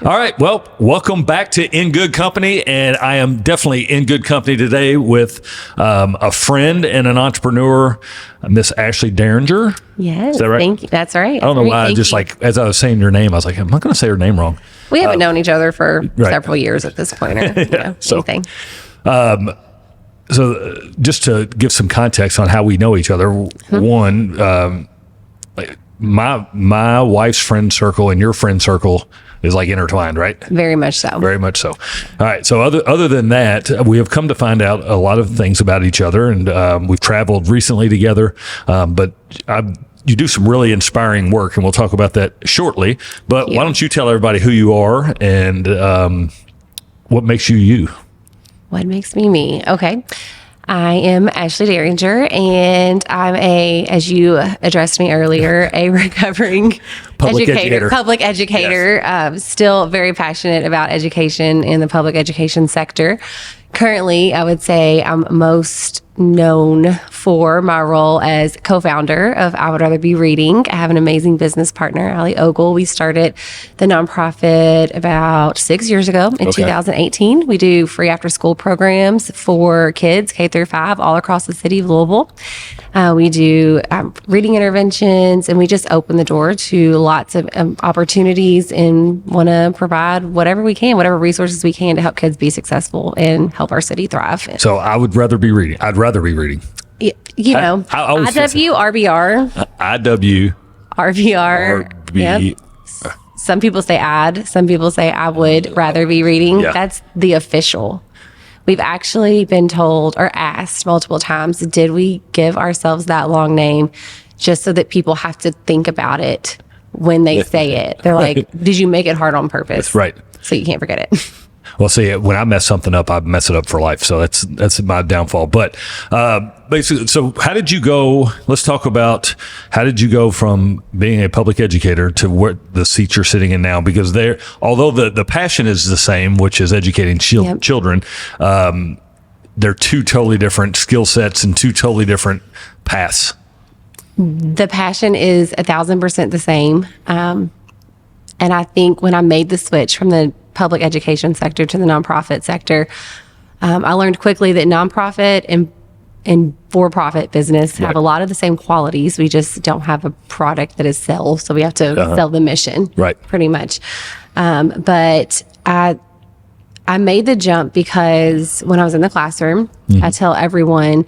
All right. Well, welcome back to In Good Company. And I am definitely in good company today with a friend and an entrepreneur, Miss Ashley Dearinger. Yes. Is that right? Thank you. That's right. I don't know why. As I was saying your name, I was like, I'm not going to say her name wrong. We haven't known each other for several years at this point, or anything. So just to give some context on how we know each other, one, my wife's friend circle and your friend circle is like intertwined, right? Very much so. Very much so. All right. So other than that, we have come to find out a lot of things about each other, and we've traveled recently together. But you do some really inspiring work, and we'll talk about that shortly. But why don't you tell everybody who you are and what makes you you? What makes me me? Okay. I am Ashley Dearinger, and I'm as you addressed me earlier, a recovering public educator, yes. Still very passionate about education in the public education sector. Currently, I would say I'm most known for my role as co-founder of I Would Rather Be Reading. I have an amazing business partner, Ali Ogle. We started the nonprofit about 6 years ago in 2018. We do free after school programs for kids K through 5 all across the city of Louisville. We do reading interventions, and we just open the door to lots of opportunities and want to provide whatever we can, whatever resources we can to help kids be successful and help our city thrive. So I would rather be reading. I'd rather be reading. IW, RBR. IW. RBR. Yep. Some people say some people say I would rather be reading. Yeah. That's the official. We've actually been told or asked multiple times, did we give ourselves that long name just so that people have to think about it when they say it? They're like, did you make it hard on purpose? That's right. So you can't forget it. Well, see, when I mess something up, I mess it up for life. So that's my downfall. But basically, so how did you go? Let's talk about how did you go from being a public educator to what the seat you're sitting in now? Because although the passion is the same, which is educating children, they're two totally different skill sets and two totally different paths. The passion is 1,000% the same. And I think when I made the switch from the public education sector to the nonprofit sector, I learned quickly that nonprofit and for-profit business have a lot of the same qualities. We just don't have a product that is sell, so we have to sell the mission, pretty much. But I made the jump because when I was in the classroom, I tell everyone,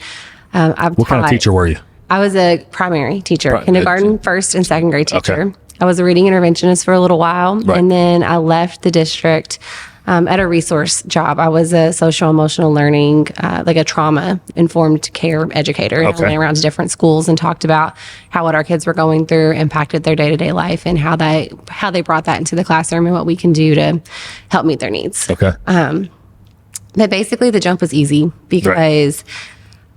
what kind of teacher were you? I was a primary teacher, kindergarten, first and second grade teacher. Okay. I was a reading interventionist for a little while, and then I left the district at a resource job. I was a social emotional learning, like a trauma-informed care educator. And I went around to different schools and talked about how what our kids were going through impacted their day-to-day life and how they brought that into the classroom and what we can do to help meet their needs. Okay. But basically, the jump was easy because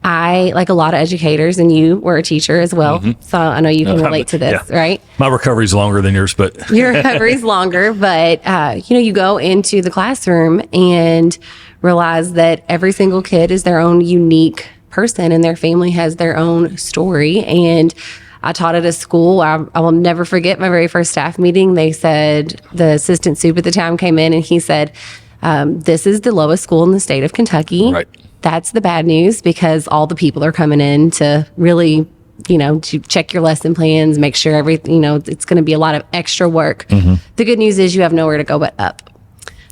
I, like a lot of educators, and you were a teacher as well, so I know you can relate to this, right? My recovery's longer than yours, but... Your recovery's longer, but, you go into the classroom and realize that every single kid is their own unique person, and their family has their own story, and I taught at a school. I will never forget my very first staff meeting. They said, the assistant soup at the time came in, and he said, this is the lowest school in the state of Kentucky. Right. That's the bad news, because all the people are coming in to really, to check your lesson plans, make sure everything, it's going to be a lot of extra work. The good news is you have nowhere to go but up.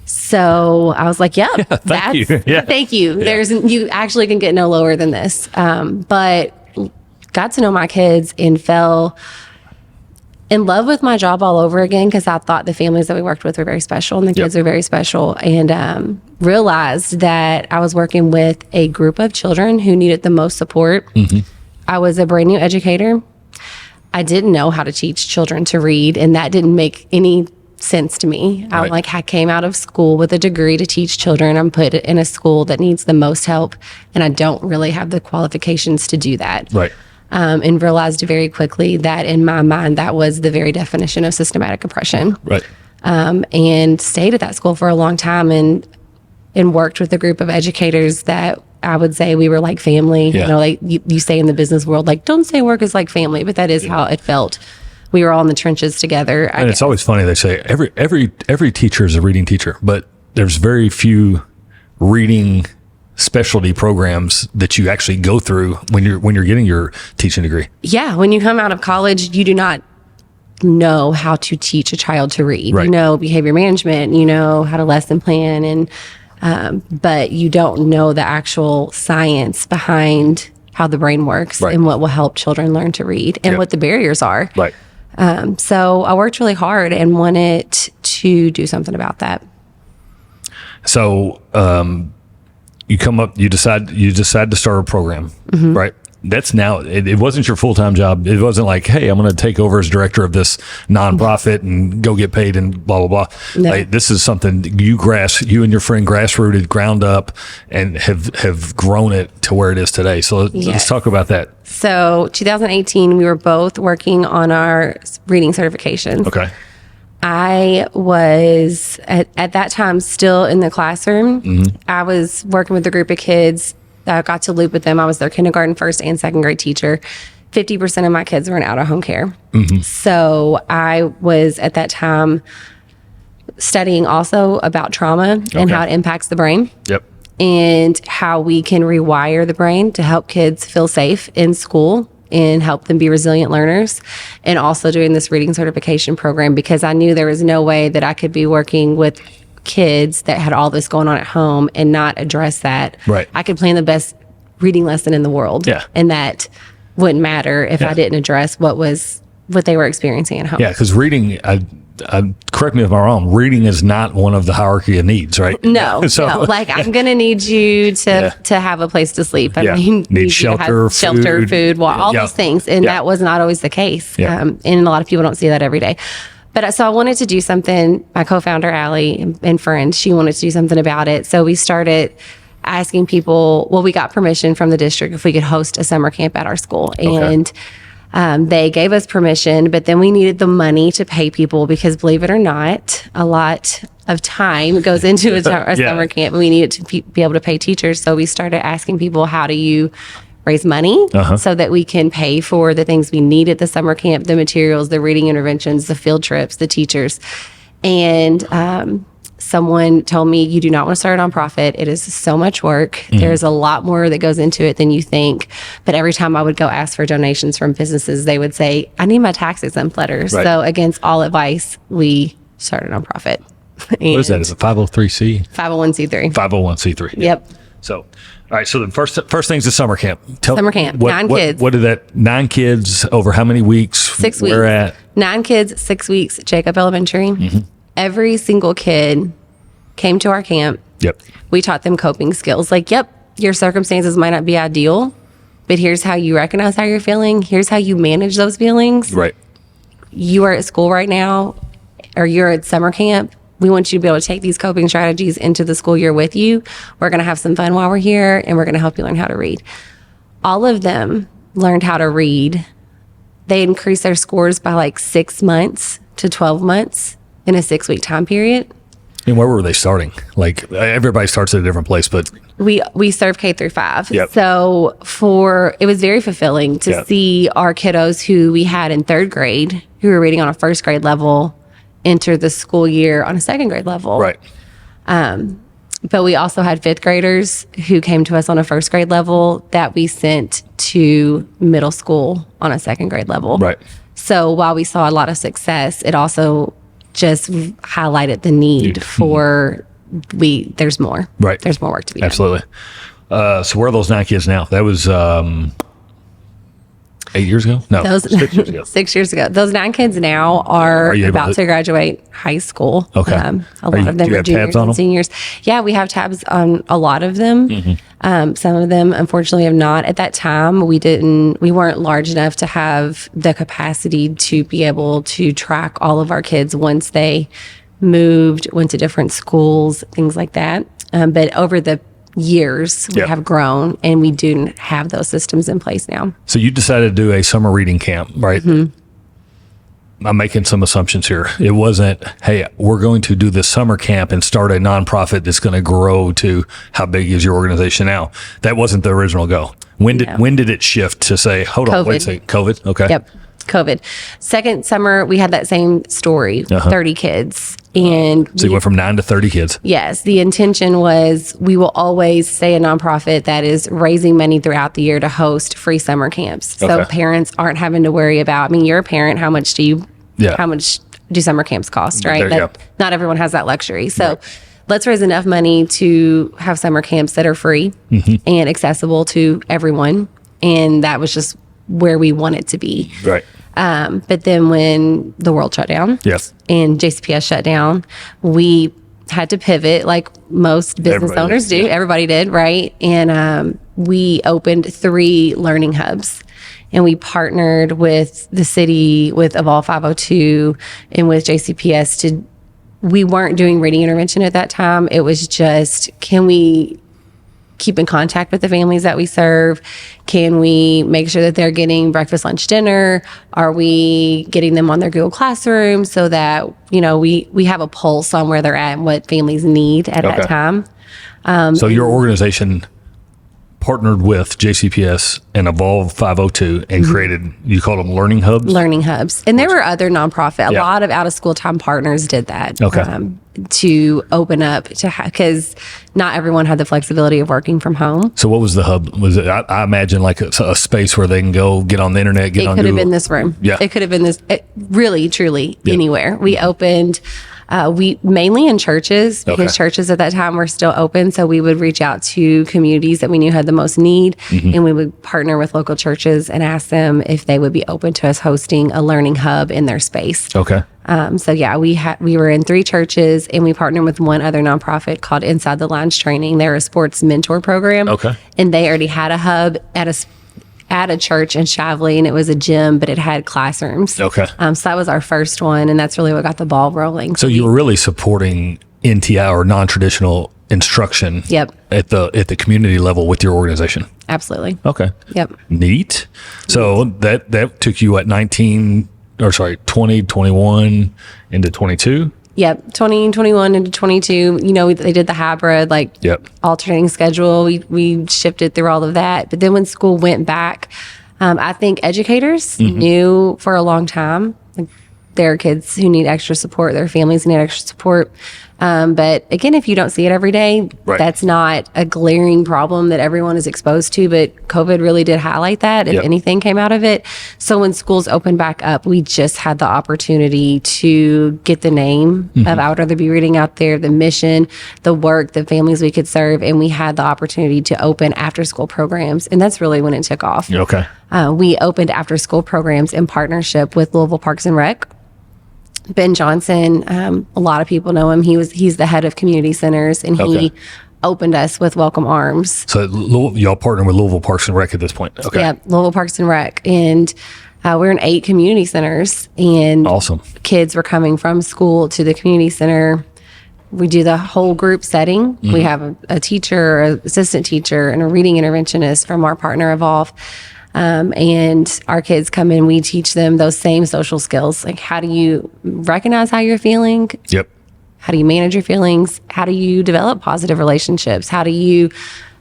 So I was like, thank you. Yeah. You actually can get no lower than this. But got to know my kids and fell in love with my job all over again, because I thought the families that we worked with were very special and the kids were very special, and realized that I was working with a group of children who needed the most support. I was a brand new educator. I didn't know how to teach children to read, and that didn't make any sense to me. I came out of school with a degree to teach children. I'm put in a school that needs the most help, and I don't really have the qualifications to do that. And realized very quickly that in my mind, that was the very definition of systematic oppression. And stayed at that school for a long time and worked with a group of educators that I would say we were like family. You say in the business world, like, don't say work is like family, but that is how it felt. we were all in the trenches together. And it's always funny. They say every teacher is a reading teacher, but there's very few reading specialty programs that you actually go through when you're getting your teaching degree. Yeah. When you come out of college, you do not know how to teach a child to read. Right. You know behavior management, you know how to lesson plan, and but you don't know the actual science behind how the brain works Right. and what will help children learn to read and Yep. what the barriers are. Right. So I worked really hard and wanted to do something about that. So you come up, you decide to start a program, right? That's now, it wasn't your full-time job. It wasn't like, hey, I'm going to take over as director of this nonprofit and go get paid and blah, blah, blah. No. Like, this is something you and your friend grassrooted, ground up, and have grown it to where it is today. So let's Yes. talk about that. So 2018, we were both working on our reading certifications. Okay. I was at that time still in the classroom. I was working with a group of kids. I got to loop with them. I was their kindergarten, first, and second grade teacher. 50% of my kids were in out-of-home care. So I was at that time studying also about trauma and Okay. how it impacts the brain Yep. and how we can rewire the brain to help kids feel safe in school and help them be resilient learners, and also doing this reading certification program because I knew there was no way that I could be working with kids that had all this going on at home and not address that. Right. I could plan the best reading lesson in the world. Yeah. And that wouldn't matter if I didn't address what they were experiencing at home. Yeah, because reading, correct me if I'm wrong, reading is not one of the hierarchy of needs, right? No, So- no. Like, I'm going to need you to have a place to sleep. I Yeah. need Need you to shelter, have shelter, food, water, all Yeah. those things. And Yeah. that was not always the case. Yeah. And a lot of people don't see that every day. But so I wanted to do something. My co-founder, Allie, and friend, she wanted to do something about it. So we started asking people, we got permission from the district if we could host a summer camp at our school. And they gave us permission, but then we needed the money to pay people because, believe it or not, a lot of time goes into a summer camp, and we needed to be able to pay teachers. So we started asking people, how do you raise money so that we can pay for the things we need at the summer camp, the materials, the reading interventions, the field trips, the teachers. And someone told me, you do not want to start a nonprofit. It is so much work. There's a lot more that goes into it than you think. But every time I would go ask for donations from businesses, they would say, I need my tax exempt letters. Right. So against all advice, we started a nonprofit. What is that? Is it 503c? 501c3. 501c3. Yep. So, all right. So the first thing's the summer camp. Summer camp, 9 kids. What did that? 9 kids over how many weeks? 6 weeks. Where at? 9 kids, 6 weeks, Jacob Elementary. Every single kid came to our camp. Yep. We taught them coping skills. Like, yep, your circumstances might not be ideal, but here's how you recognize how you're feeling. Here's how you manage those feelings. Right. You are at school right now, or you're at summer camp. We want you to be able to take these coping strategies into the school year with you. We're going to have some fun while we're here, and we're going to help you learn how to read. All of them learned how to read. They increased their scores by like 6 months to 12 months in a 6-week time period. And where were they starting? Like, everybody starts at a different place, but We serve K through 5. Yep. So it was very fulfilling to see our kiddos who we had in 3rd grade, who were reading on a 1st grade level, enter the school year on a 2nd grade level. right. But we also had 5th graders who came to us on a 1st grade level that we sent to middle school on a 2nd grade level. Right. So while we saw a lot of success, it also just highlighted the need for there's more. Right. There's more work to be done. Absolutely. So where are those 9 kids now? That was 8 years ago? No, 6 years ago. 6 years ago. Those 9 kids now are you able about to graduate high school. Okay. A lot of them do you are have juniors tabs on and them? seniors. Yeah, we have tabs on a lot of them. Some of them, unfortunately, have not. At that time, we weren't large enough to have the capacity to be able to track all of our kids once they moved, went to different schools, things like that. But over the years, we Yep. have grown, and we do have those systems in place now. So you decided to do a summer reading camp, right? I'm making some assumptions here. It wasn't, hey, we're going to do this summer camp and start a nonprofit that's going to grow to how big is your organization now. That wasn't the original goal. When did it shift to say, hold on, wait a COVID. second, COVID? Okay. Yep. COVID. Second summer, we had that same story, 30 kids. And So you went from 9 to 30 kids. yes, the intention was we will always stay a nonprofit that is raising money throughout the year to host free summer camps. So Okay. parents aren't having to worry about, I mean, you're a parent, how much do summer camps cost, right? Yeah. Not everyone has that luxury. So let's raise enough money to have summer camps that are free and accessible to everyone. And that was just where we wanted to be. Right. But then when the world shut down Yes. and JCPS shut down, we had to pivot like most business Everybody owners did, do. yeah. Everybody did, right? And we opened 3 learning hubs. And we partnered with the city, with Evolve 502, and with JCPS we weren't doing reading intervention at that time. It was just, can we keep in contact with the families that we serve? Can we make sure that they're getting breakfast, lunch, dinner? Are we getting them on their Google Classroom so that, we have a pulse on where they're at and what families need at that time? So your organization partnered with JCPS and Evolve 502 and created, you call them learning hubs? Learning hubs. And there were other nonprofit, a Yeah. lot of out of school time partners did that. Okay. To open up to because not everyone had the flexibility of working from home. So what was the hub? Was it, I imagine like a space where they can go get on the internet, get It on could have Google. been this room. Yeah. It could have been this, really, truly anywhere. We opened, we mainly in churches because churches at that time were still open. So we would reach out to communities that we knew had the most need, and we would partner with local churches and ask them if they would be open to us hosting a learning hub in their space. Okay. So yeah, we were in 3 churches, and we partnered with one other nonprofit called Inside the Lines Training. They're a sports mentor program. Okay. And they already had a hub at a church in Shively, and it was a gym, but it had classrooms. Okay. So that was our first one, and that's really what got the ball rolling. So you were really supporting NTI or non-traditional instruction Yep. at the community level with your organization. Absolutely. Okay. Yep. Neat. So that took you at 20, 21 into 22? Yep. 2021 into 22, they did the hybrid, Yep. alternating schedule. We shifted through all of that. But then when school went back, I think educators knew for a long time, there are kids who need extra support, their families need extra support. But again, if you don't see it every day, Right. that's not a glaring problem that everyone is exposed to. But COVID really did highlight that, if Yep. anything came out of it. So when schools opened back up, we just had the opportunity to get the name of I'd Rather Be Reading out there, the mission, the work, the families we could serve. And we had the opportunity to open after school programs. And that's really when it took off. Okay. We opened after school programs in partnership with Louisville Parks and Rec. Ben Johnson, a lot of people know him. He's the head of community centers, and he opened us with Welcome Arms. So y'all partner with Louisville Parks and Rec at this point. Okay. Yeah, Louisville Parks and Rec. And we're in 8 community centers, and Awesome. kids were coming from school to the community center. We do the whole group setting. We have a teacher, an assistant teacher, and a reading interventionist from our partner Evolve. And our kids come in, we teach them those same social skills. Like, how do you recognize how you're feeling? Yep. How do you manage your feelings? How do you develop positive relationships? How do you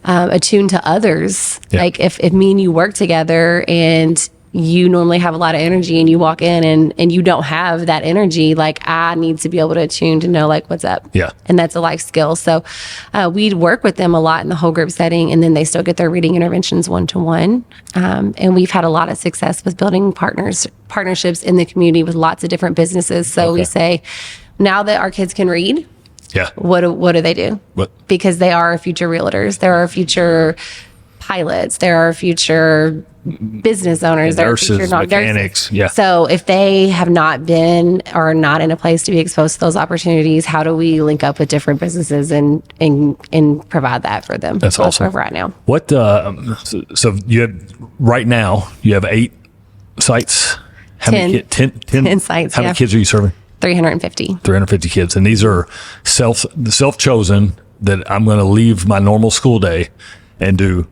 attune to others? Yeah. Like if me and you work together and you normally have a lot of energy and you walk in and you don't have that energy, like I need to be able to attune to know like what's up. Yeah. And that's a life skill. So we'd work with them a lot in the whole group setting, and then they still get their reading interventions one-to-one. And we've had a lot of success with building partnerships in the community with lots of different businesses. So we say, now that our kids can read, Yeah. what do they do? What? Because they are future realtors. There are future pilots. There are future business owners. There are Nurses, future mechanics. Yeah. So if they have not been or not in a place to be exposed to those opportunities, how do we link up with different businesses and provide that for them? That's awesome. where we're at now. What? So you have right now you have 8 sites. How 10. many? 10 sites, How yeah. many kids are you serving? 350. 350 kids, and these are self-chosen. That I'm going to leave my normal school day and do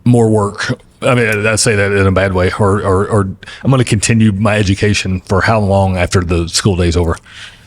more work. I mean, I say that in a bad way, or I'm going to continue my education for how long after the school day's over?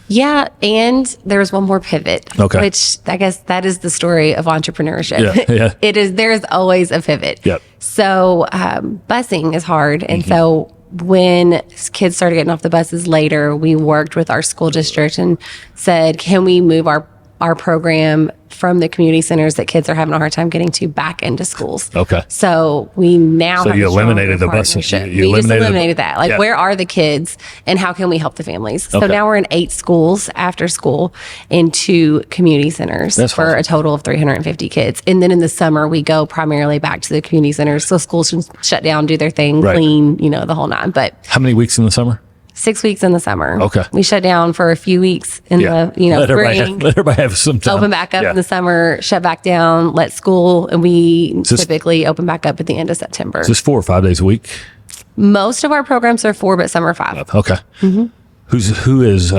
Yeah, and there's one more pivot, Okay. which I guess that is the story of entrepreneurship. Yeah, yeah. It is. There's always a pivot. Yep. So busing is hard, and so when kids started getting off the buses later, we worked with our school district and said, can we move our program from the community centers that kids are having a hard time getting to back into schools? Okay. So we now have you a eliminated the stronger buses. partnership. You We just eliminated eliminated that. Like, yeah. where are the kids and how can we help the families? So Okay. now we're in 8 schools after school in 2 community centers That's for awesome. a total of 350 kids. And then in the summer, we go primarily back to the community centers. So schools can shut down, do their thing, Right. clean, the whole nine. But How many weeks in the summer? 6 weeks in the summer. Okay. We shut down for a few weeks in Yeah. the, Let spring. everybody have some time. Open back up Yeah. in the summer, shut back down, let school, and we this- typically open back up at the end of September. Is this 4 or 5 days a week? Most of our programs are 4, but some are 5. Okay. Who is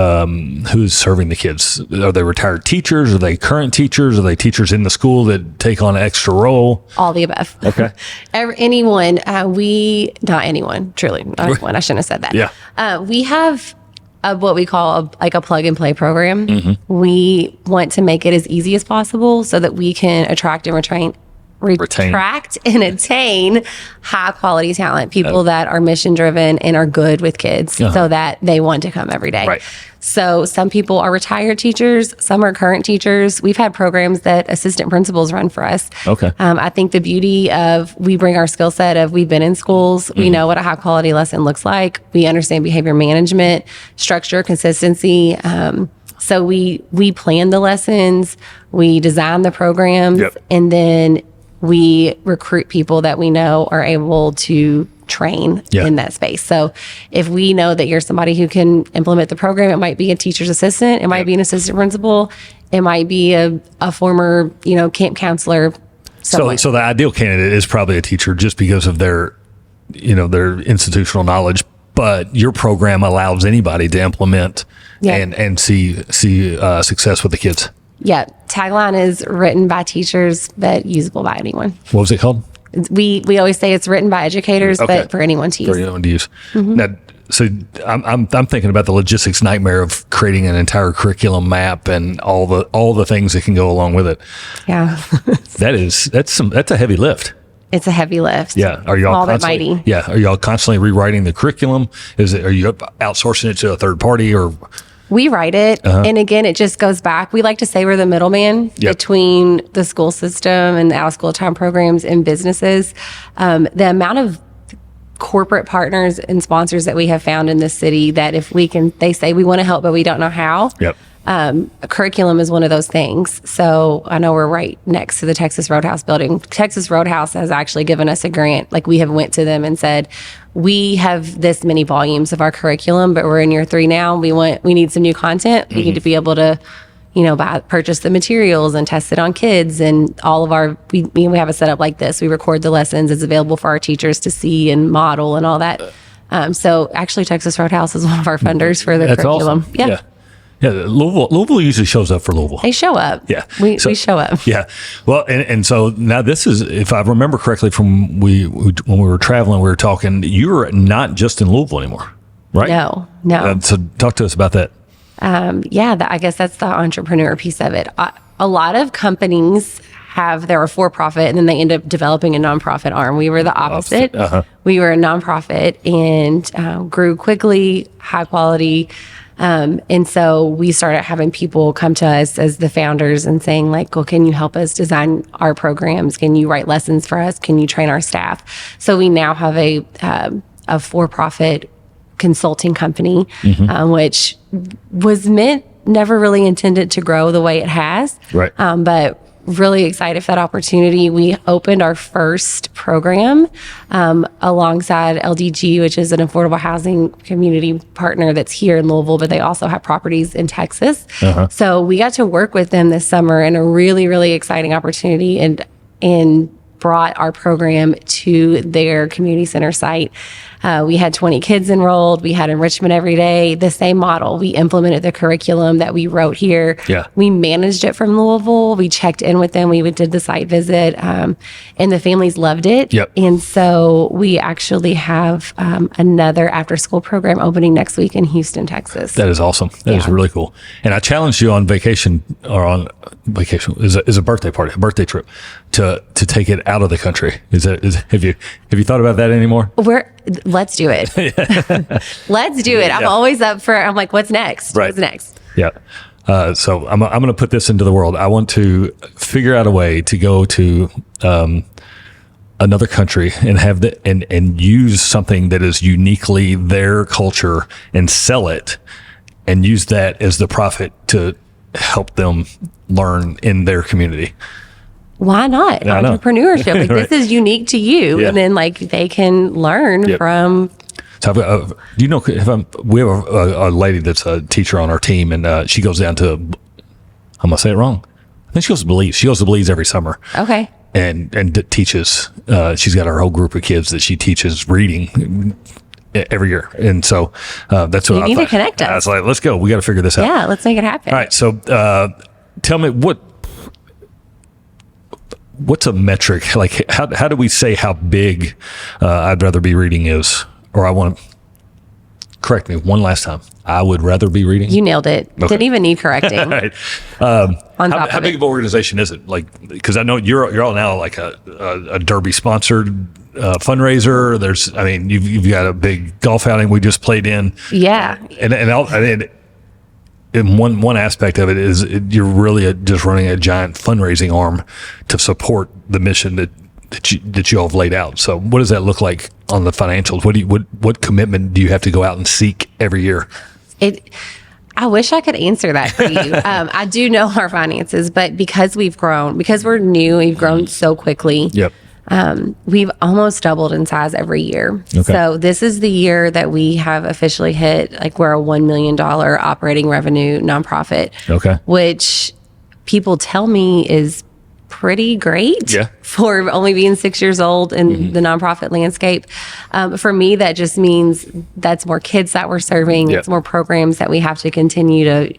serving the kids? Are they retired teachers? Are they current teachers? Are they teachers in the school that take on an extra role? All the above. Okay. Anyone, not anyone, truly, not anyone. I shouldn't have said that. Yeah. We have what we call a plug and play program. Mm-hmm. We want to make it as easy as possible so that we can attract and attract and attain high quality talent, people that are mission driven and are good with kids so that they want to come every day. Right. So some people are retired teachers, some are current teachers. We've had programs that assistant principals run for us. Okay. I think the beauty of we bring our skill set of we've been in schools, we know what a high quality lesson looks like. We understand behavior management, structure, consistency. So we plan the lessons, we design the programs, Yep. and then we recruit people that we know are able to train Yeah. in that space. So if we know that you're somebody who can implement the program, it might be a teacher's assistant, it might be an assistant principal, it might be a former, camp counselor. So the ideal candidate is probably a teacher just because of their institutional knowledge. But your program allows anybody to implement Yeah. and see success with the kids. Yeah. Tagline is written by teachers, but usable by anyone. What was it called? We always say it's written by educators, Okay. but for anyone to use. For anyone to use. Now, so I'm thinking about the logistics nightmare of creating an entire curriculum map and all the things that can go along with it. Yeah. That's a heavy lift. It's a heavy lift. Yeah. Are y'all Small but constantly, mighty. Yeah. Are y'all constantly rewriting the curriculum? Are you outsourcing it to a third party or? We write it. And again, it just goes back. We like to say we're the middleman Yep. between the school system and the out of school time programs and businesses. The amount of corporate partners and sponsors that we have found in this city that they say we want to help, but we don't know how. Yep. A curriculum is one of those things. So I know we're right next to the Texas Roadhouse building. Texas Roadhouse has actually given us a grant. Like we have went to them and said, we have this many volumes of our curriculum, but we're in year 3 now. We need some new content. We need to be able to, purchase the materials and test it on kids and all of we have it set up like this. We record the lessons. It's available for our teachers to see and model and all that. So actually Texas Roadhouse is one of our funders for the That's curriculum. awesome. Yeah. Louisville usually shows up for Louisville. They show up. Yeah. We show up. Yeah. Well, and so now this is, if I remember correctly from when we were traveling, we were talking, you're not just in Louisville anymore, right? No. So talk to us about that. I guess that's the entrepreneur piece of it. A lot of companies they're a for-profit and then they end up developing a nonprofit arm. We were the opposite. We were a nonprofit and grew quickly, high quality. And so we started having people come to us as the founders and saying like, well, can you help us design our programs? Can you write lessons for us? Can you train our staff? So we now have a for-profit consulting company, which was never really intended to grow the way it has. Right. But really excited for that opportunity. We opened our first program alongside LDG, which is an affordable housing community partner that's here in Louisville, but they also have properties in Texas. So we got to work with them this summer in a really, really exciting opportunity and brought our program to their community center site. We had 20 kids enrolled. We had enrichment every day, the same model. We implemented the curriculum that we wrote here. Yeah. We managed it from Louisville. We checked in with them. We did the site visit, and the families loved it. Yep. And so we actually have another after-school program opening next week in Houston, Texas. That is awesome. That is really cool. And I challenged you on vacation is a birthday party, a birthday trip to take it out of the country. Have you thought about that anymore? let's do it. Let's do it. I'm always up for, I'm like, what's next? Right. What's next? Yeah. So I'm going to put this into the world. I want to figure out a way to go to another country and have and use something that is uniquely their culture and sell it and use that as the profit to help them learn in their community. Why not? Yeah, entrepreneurship. Like, right. This is unique to you. Yeah. And then like they can learn from. So do you know, we have a lady that's a teacher on our team, and she goes down to, I'm going to say it wrong. I think she goes to Belize. She goes to Belize every summer. Okay. And teaches. She's got her whole group of kids that she teaches reading every year. And so that's what you need to connect us. I was like, let's go. We got to figure this out. Yeah, let's make it happen. All right. So tell me what's a metric? Like how do we say how big I'd rather be reading is? Or I want to correct me one last time. I would rather be reading. You nailed it. Okay. Didn't even need correcting. All right. How big of an organization is it? Like, because I know you're all now like a Derby sponsored fundraiser. You've got a big golf outing we just played in. Yeah. And one aspect of it is you're really just running a giant fundraising arm to support the mission that you all have laid out. So what does that look like on the financials? What commitment do you have to go out and seek every year? I wish I could answer that for you. I do know our finances, but because we're new, we've grown so quickly. Yep. We've almost doubled in size every year. Okay. So this is the year that we have officially hit, like we're a $1 million operating revenue nonprofit. Okay. Which people tell me is pretty great for only being 6 years old in the nonprofit landscape. For me, that just means that's more kids that we're serving. It's more programs that we have to continue to,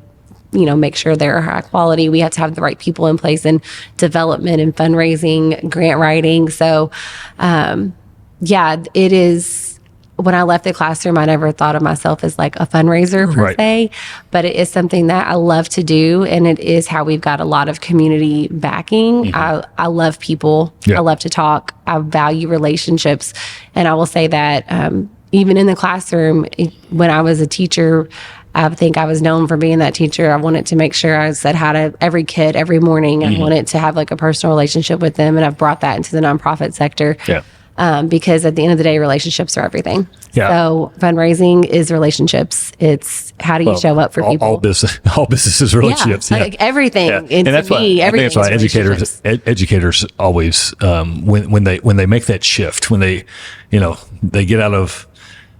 make sure they're high quality. We have to have the right people in place in development and fundraising, grant writing. So, it is. When I left the classroom, I never thought of myself as like a fundraiser per se, but it is something that I love to do. And it is how we've got a lot of community backing. I love people. I love to talk. I value relationships. And I will say that even in the classroom, when I was a teacher, I think I was known for being that teacher. I wanted to make sure I said hi to every kid every morning. I wanted to have like a personal relationship with them. And I've brought that into the nonprofit sector. Because at the end of the day, relationships are everything. So fundraising is relationships. It's how do you show up for people? All business is relationships. Like everything. And that's why educators always when they make that shift, when they get out of,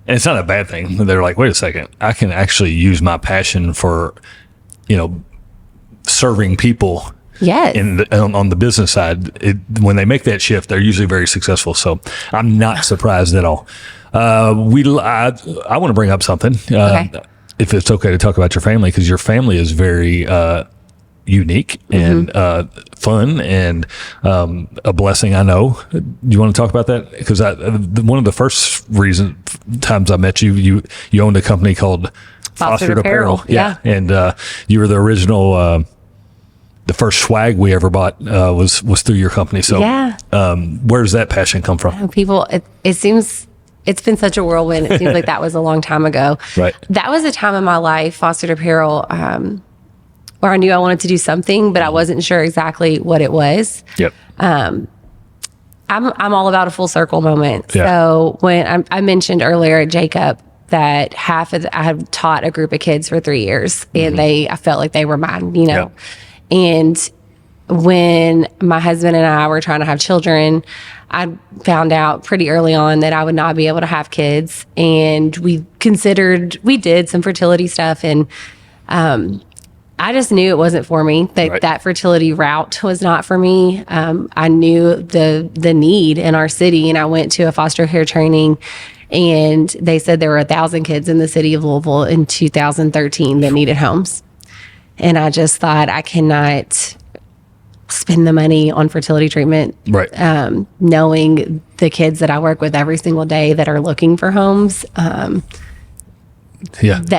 and it's not a bad thing. They're like, wait a second, I can actually use my passion for serving people. Yes. On the business side, when they make that shift, they're usually very successful. So I'm not surprised at all. I want to bring up something, if it's okay to talk about your family, because your family is very unique and fun and a blessing, I know. Do you want to talk about that? Because one of the first times I met you owned a company called Fostered Apparel. Yeah. And you were the original... the first swag we ever bought was through your company. So where does that passion come from? People, it seems it's been such a whirlwind. It seems like that was a long time ago. Right. That was a time in my life, Fostered Apparel, where I knew I wanted to do something, but I wasn't sure exactly what it was. Yep. I'm all about a full circle moment. Yeah. So when I mentioned earlier at Jacob that I had taught a group of kids for 3 years, and I felt like they were mine, Yep. And when my husband and I were trying to have children, I found out pretty early on that I would not be able to have kids. And we did some fertility stuff. And I just knew it wasn't for me, that fertility route was not for me. I knew the need in our city. And I went to a foster care training, and they said there were 1,000 kids in the city of Louisville in 2013 that needed homes. And I just thought, I cannot spend the money on fertility treatment. Right. Knowing the kids that I work with every single day that are looking for homes, that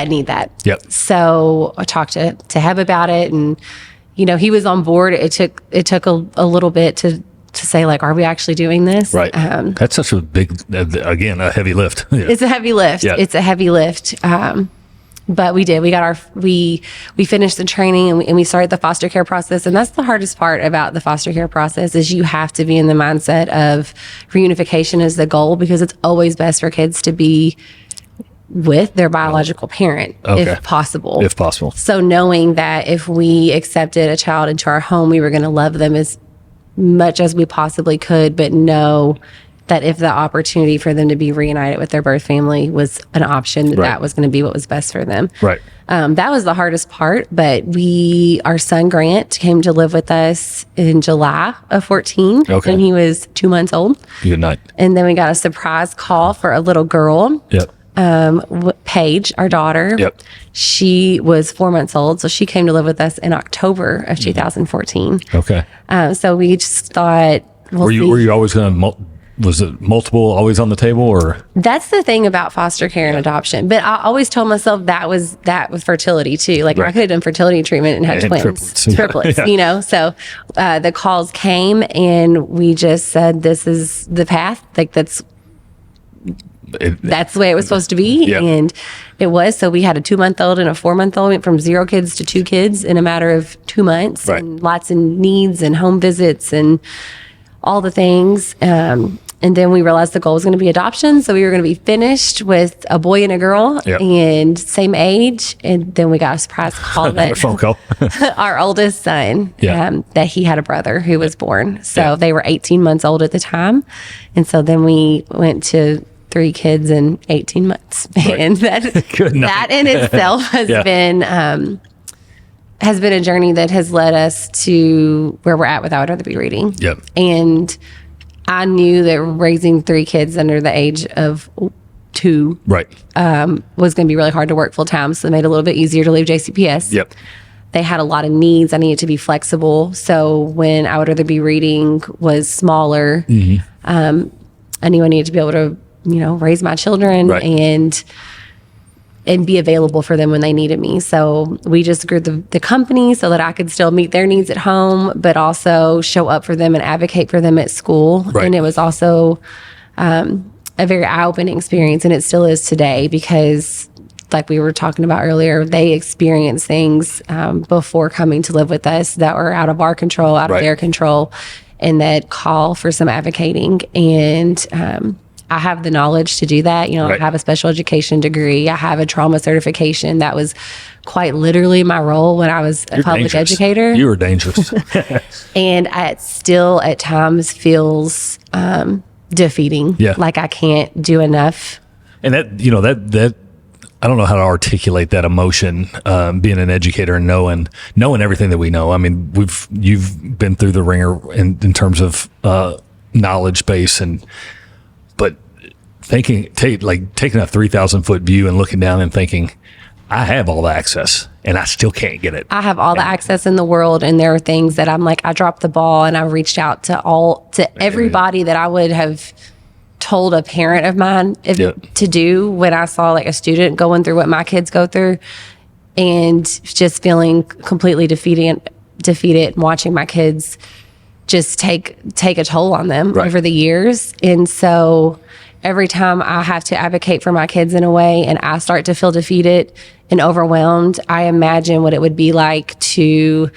need that. Yep. So I talked to Heb about it, and he was on board. It took a little bit to say, like, are we actually doing this? Right. That's such a big, again, a heavy lift. Yeah. It's a heavy lift. Yeah. It's a heavy lift. But we did. We finished the training and we started the foster care process. And that's the hardest part about the foster care process is you have to be in the mindset of reunification is the goal, because it's always best for kids to be with their biological parent, if possible. If possible. So knowing that if we accepted a child into our home, we were going to love them as much as we possibly could, but know that if the opportunity for them to be reunited with their birth family was an option, that was going to be what was best for them. Right. That was the hardest part, but our son Grant came to live with us in July of 14, and he was 2 months old. Good night. And then we got a surprise call for a little girl. Yep. Paige, our daughter. Yep. She was 4 months old, so she came to live with us in October of 2014. Okay. So we just thought, were you always going to? Was it multiple always on the table, or? That's the thing about foster care and adoption. But I always told myself that was fertility too. Like I could have done fertility treatment and had twins, triplets, you know? So, the calls came and we just said, this is the path. Like that's the way it was supposed to be. Yep. And it was. So we had a 2-month-old and a 4-month-old, went from 0 kids to 2 kids in a matter of 2 months, and lots of needs and home visits and all the things. And then we realized the goal was going to be adoption. So we were going to be finished with a boy and a girl and same age. And then we got a surprise call that phone call. our oldest son, that he had a brother who was born. So they were 18 months old at the time. And so then we went to 3 kids in 18 months. And that in itself has been a journey that has led us to where we're at with I Would Rather Be Reading. Yep. And I knew that raising 3 kids under the age of 2 was going to be really hard to work full time. So it made it a little bit easier to leave JCPS. Yep. They had a lot of needs. I needed to be flexible. So when I Would Rather Be Reading was smaller, I knew I needed to be able to, raise my children and be available for them when they needed me. So we just grew the company so that I could still meet their needs at home, but also show up for them and advocate for them at school. Right. And it was also a very eye-opening experience, and it still is today, because like we were talking about earlier, they experience things before coming to live with us that were out of our control, out of their control, and that call for some advocating. And I have the knowledge to do that. I have a special education degree. I have a trauma certification. That was quite literally my role when I was a public educator. You were dangerous. And it still at times feels defeating. Yeah. Like I can't do enough. And that I don't know how to articulate that emotion, being an educator and knowing everything that we know. I mean, you've been through the ringer in terms of knowledge base, but taking a 3,000 foot view and looking down and thinking, I have all the access and I still can't get it. I have all the access in the world, and there are things that I'm like, I dropped the ball, and I reached out to everybody that I would have told a parent of mine to do when I saw like a student going through what my kids go through, and just feeling completely defeated and watching my kids just take a toll on them over the years. And so every time I have to advocate for my kids in a way and I start to feel defeated and overwhelmed, I imagine what it would be like to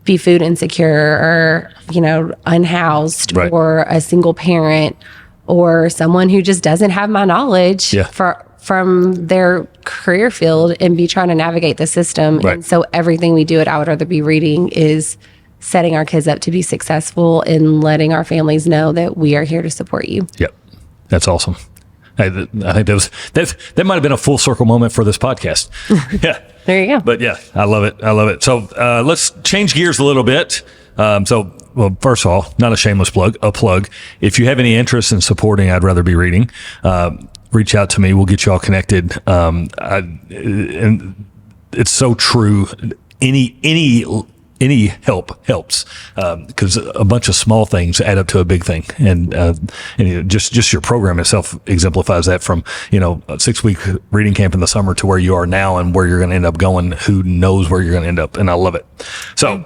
be food insecure or, unhoused or a single parent or someone who just doesn't have my knowledge from their career field and be trying to navigate the system. And so everything we do at I Would Rather Be Reading is setting our kids up to be successful and letting our families know that we are here to support you. Yep. That's awesome. I think that might have been a full circle moment for this podcast. Yeah. There you go. But yeah, I love it. So let's change gears a little bit. Well, first of all, not a shameless plug, a plug. If you have any interest in supporting I'd Rather Be Reading, reach out to me. We'll get you all connected. And it's so true. Any help helps, because a bunch of small things add up to a big thing. And just your program itself exemplifies that, from, a 6-week reading camp in the summer to where you are now and where you're going to end up going. Who knows where you're going to end up? And I love it. So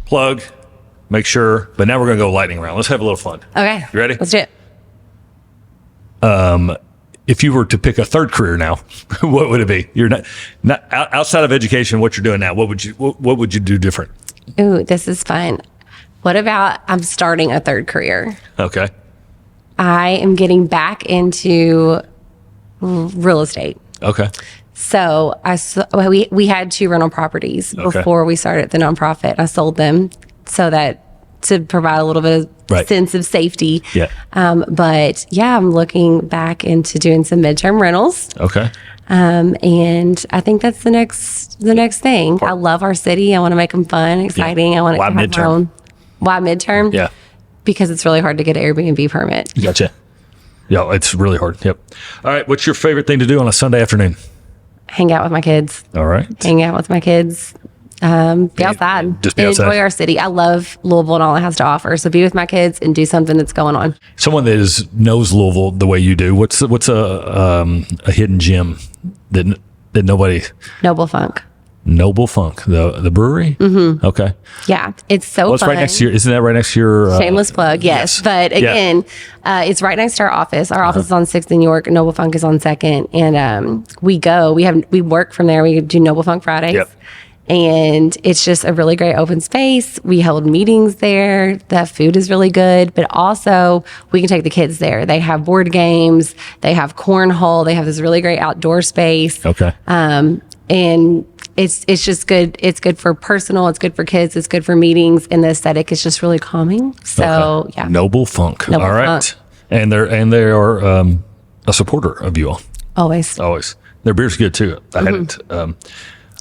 plug make sure. But now we're going to go lightning round. Let's have a little fun. Okay. You ready? Let's do it. If you were to pick a third career now, what would it be? You're not outside of education. What you're doing now? What would you do different? Ooh, this is fun. What about I'm starting a third career? Okay. I am getting back into real estate. Okay. So we had 2 rental properties before we started the nonprofit. I sold them to provide a little bit of sense of safety. Yeah. But yeah, I'm looking back into doing some midterm rentals. Okay. And I think that's the next thing. I love our city. I want to make them fun, exciting. I want to have my own. Why midterm? Yeah. Because it's really hard to get an Airbnb permit. Gotcha. Yeah, it's really hard. Yep. All right. What's your favorite thing to do on a Sunday afternoon? Hang out with my kids. All right. Hang out with my kids. Be outside. Just be outside. Enjoy our city. I love Louisville and all it has to offer. So be with my kids and do something that's going on. Someone that knows Louisville the way you do. What's a hidden gem that nobody? Noble Funk. Noble Funk, the brewery. Mm-hmm. Okay. Yeah, it's so Well, it's fun. right next to your. Isn't that right next to your? Shameless plug, yes. But again, it's right next to our office. Our office is on 6th in York. Noble Funk is on 2nd, and we work from there. We do Noble Funk Fridays. Yep. And it's just a really great open space. We held meetings there. The food is really good, but also we can take the kids there. They have board games. They have cornhole. They have this really great outdoor space. Okay. And it's just good. It's good for personal. It's good for kids. It's good for meetings. And the aesthetic is just really calming. So yeah. Noble Funk. Noble All right. Funk. And they are a supporter of you all. Always. Their beer's good too. I had it.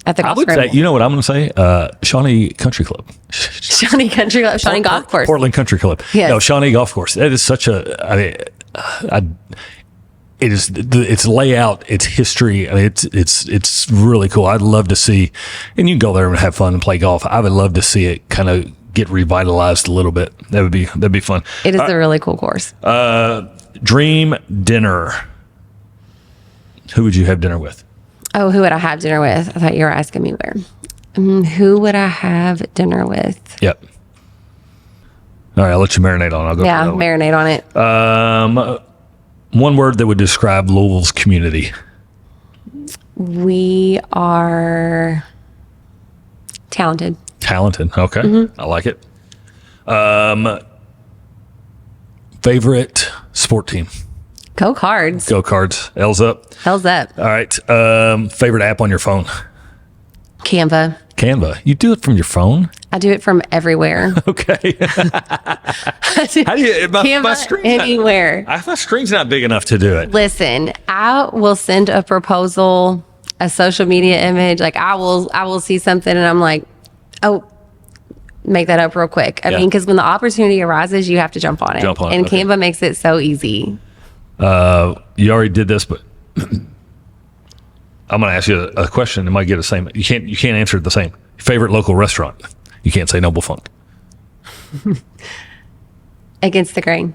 At the I golf would say, scramble. you know what I'm going to say? Shawnee Country Club. Shawnee Country Club, Shawnee Golf Course. Portland Country Club. Yes. No, Shawnee Golf Course. That is such a, it is its layout, its history. I mean, it's really cool. I'd love to see, and you can go there and have fun and play golf. I would love to see it kind of get revitalized a little bit. That'd be fun. It is a really cool course. Dream dinner. Who would you have dinner with? Oh, who would I have dinner with? I thought you were asking me where. Who would I have dinner with? Yep. All right, I'll let you marinate on it. I'll go. Yeah, marinate on it. One word that would describe Louisville's community. We are talented. Talented. Okay. I like it. Favorite sport team? Go Cards. Go Cards. L's up. Hell's up. All right. Favorite app on your phone? Canva. Canva. You do it from your phone? I do it from everywhere. Okay. How do you? My Canva screen's anywhere. my screen's not big enough to do it. Listen, I will send a proposal, a social media image. Like I will see something and I'm like, oh, make that up real quick. I mean, because when the opportunity arises, you have to jump on it. And okay. Canva makes it so easy. You already did this, but I'm going to ask you a question. It might get the same. You can't answer it the same. Favorite local restaurant? You can't say Noble Funk. Against the grain.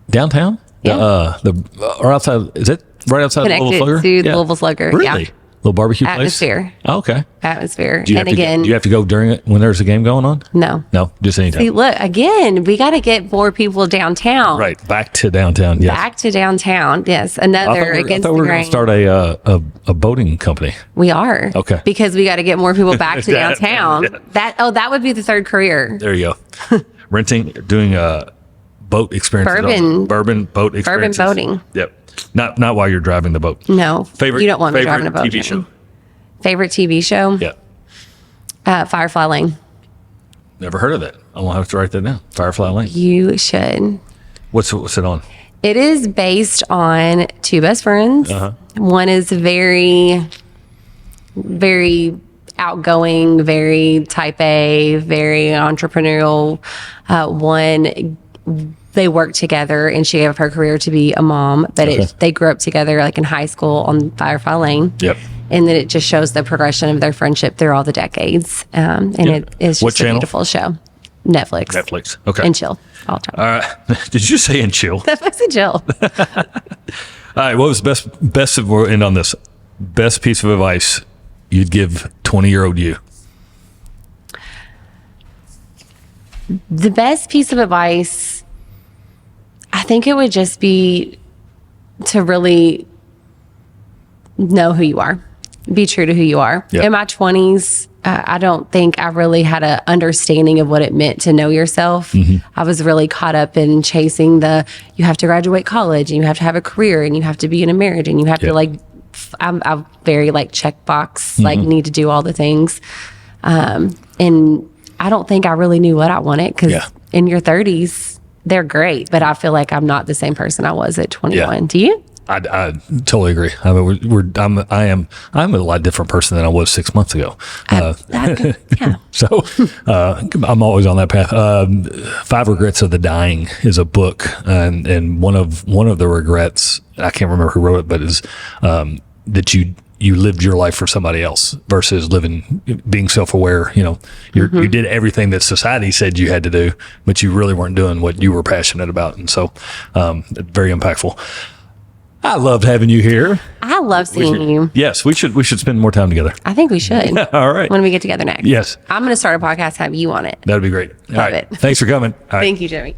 Downtown? Yeah. Or outside? Is it right outside the Louisville Slugger? To the Louisville Slugger. Really? Yeah. Little barbecue place? Atmosphere. Oh, okay. Atmosphere. Do you have to go during it when there's a game going on? No. No, just anytime. See, look, again, we got to get more people downtown. Right, back to downtown. Yes. Back to downtown. Yes, another I against thought we the were grain. going to start a boating company. We are. Okay. Because we got to get more people back to downtown. Yeah. That would be the third career. There you go. Doing boat experiences. Bourbon boat experiences. Bourbon boating. Yep. Not while you're driving the boat. No. Favorite. You don't want me driving a boat. TV show. Favorite TV show? Yeah. Firefly Lane. Never heard of that. I'm gonna have to write that down. Firefly Lane. You should. What's it on? It is based on two best friends. One is very, very outgoing, very type A, very entrepreneurial. One, they work together and she gave up her career to be a mom, but they grew up together like in high school on Firefly Lane. Yep. And then it just shows the progression of their friendship through all the decades. And it is What just a channel? beautiful show. Netflix. Okay. And chill all the time. All right. Did you say and chill? Netflix and chill. All right. What was best of, we'll end on this, best piece of advice you'd give 20-year-old you? The best piece of advice, I think it would just be to really know who you are, be true to who you are. Yeah. In my 20s, I don't think I really had an understanding of what it meant to know yourself. I was really caught up in chasing you have to graduate college and you have to have a career and you have to be in a marriage and you have to I'm very checkbox, need to do all the things. And I don't think I really knew what I wanted because in your 30s, they're great, but I feel like I'm not the same person I was at 21. Yeah. Do you? I totally agree. I mean, I'm a lot different person than I was 6 months ago. Yeah. So I'm always on that path. 5 Regrets of the Dying is a book, and one of the regrets, I can't remember who wrote it, but is that you lived your life for somebody else versus being self-aware. You did everything that society said you had to do, but you really weren't doing what you were passionate about, and so very impactful. I loved having you here. I love seeing you. Yes, we should spend more time together. I think we should. All right. When we get together next. Yes. I'm going to start a podcast, have you on it. That'd be great. All Love right. it. Thanks for coming. All right. Thank you, Jimmy.